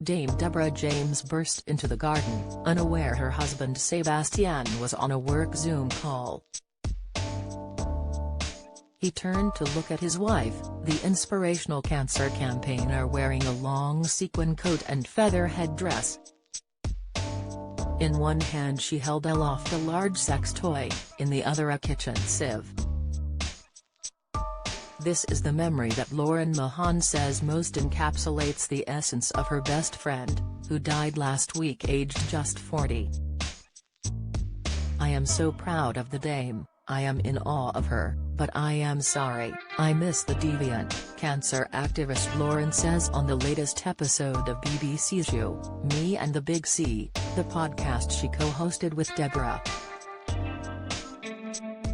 Dame Deborah James burst into the garden, unaware her husband Sebastian was on a work Zoom call. He turned to look at his wife, the inspirational cancer campaigner wearing a long sequin coat and feather headdress. In one hand she held aloft a large sex toy, in the other a kitchen sieve. This is the memory that Lauren Mahan says most encapsulates the essence of her best friend, who died last week aged just 40. "I am so proud of the dame, I am in awe of her, but I am sorry, I miss the deviant," cancer activist Lauren says on the latest episode of BBC's Me and the Big C, the podcast she co-hosted with Deborah.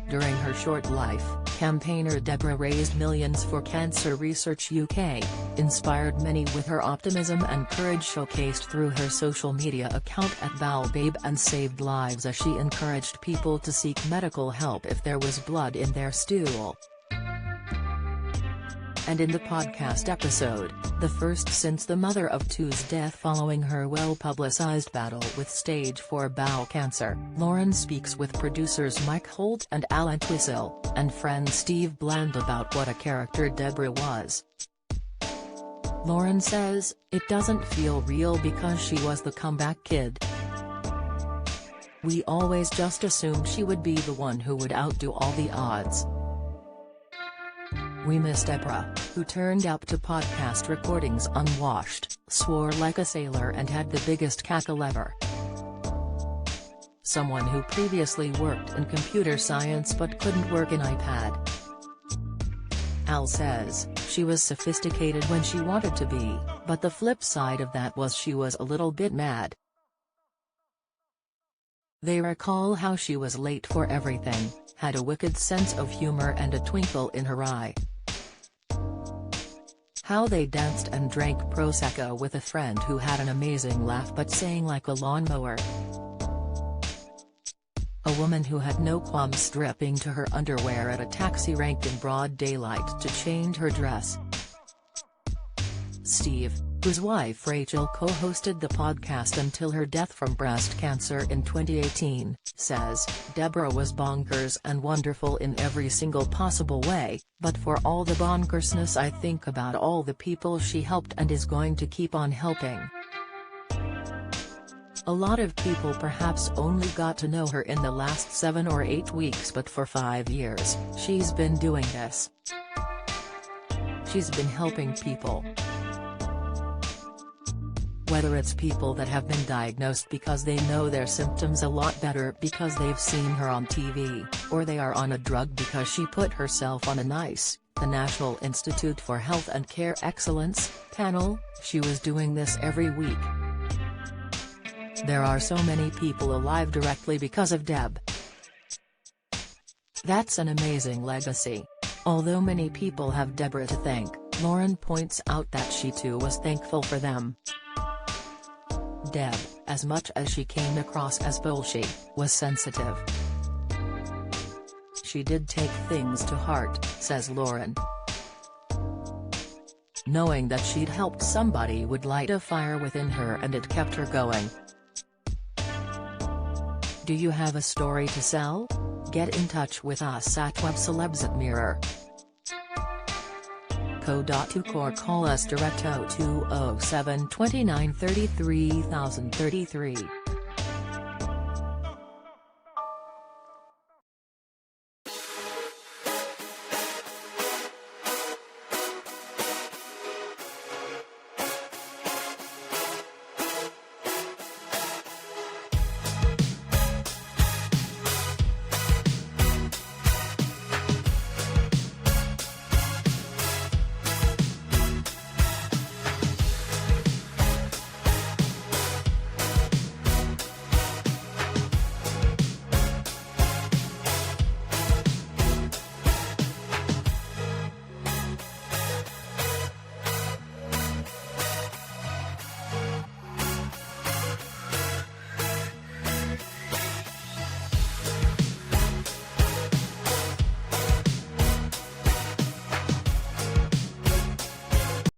During her short life, campaigner Deborah raised millions for Cancer Research UK, inspired many with her optimism and courage showcased through her social media account @BowelBabe, and saved lives as she encouraged people to seek medical help if there was blood in their stool. And in the podcast episode, the first since the mother of two's death following her well-publicized battle with stage 4 bowel cancer, Lauren speaks with producers Mike Holt and Alan Twistle, and friend Steve Bland about what a character Deborah was. Lauren says, "It doesn't feel real because she was the comeback kid. We always just assumed she would be the one who would outdo all the odds. We miss Deborah, who turned up to podcast recordings unwashed, swore like a sailor and had the biggest cackle ever. Someone who previously worked in computer science but couldn't work in iPad." Al says, "She was sophisticated when she wanted to be, but the flip side of that was she was a little bit mad." They recall how she was late for everything, had a wicked sense of humor and a twinkle in her eye. How they danced and drank Prosecco with a friend who had an amazing laugh but sang like a lawnmower. A woman who had no qualms stripping to her underwear at a taxi rank in broad daylight to change her dress. Steve, whose wife Rachel co-hosted the podcast until her death from breast cancer in 2018, says, "Deborah was bonkers and wonderful in every single possible way, but for all the bonkersness I think about all the people she helped and is going to keep on helping. A lot of people perhaps only got to know her in the last 7 or 8 weeks, but for 5 years, she's been doing this. She's been helping people. Whether it's people that have been diagnosed because they know their symptoms a lot better because they've seen her on TV, or they are on a drug because she put herself on a NICE, the National Institute for Health and Care Excellence, panel, she was doing this every week. There are so many people alive directly because of Deb. That's an amazing legacy. Although many people have Deborah to thank, Lauren points out that she too was thankful for them. Deb, as much as she came across as bullshit, was sensitive. She did take things to heart," says Lauren. Knowing that she'd helped somebody would light a fire within her and it kept her going. Do you have a story to sell? Get in touch with us at webcelebs@mirror. .co.uk or call us direct 0207 29 33 033.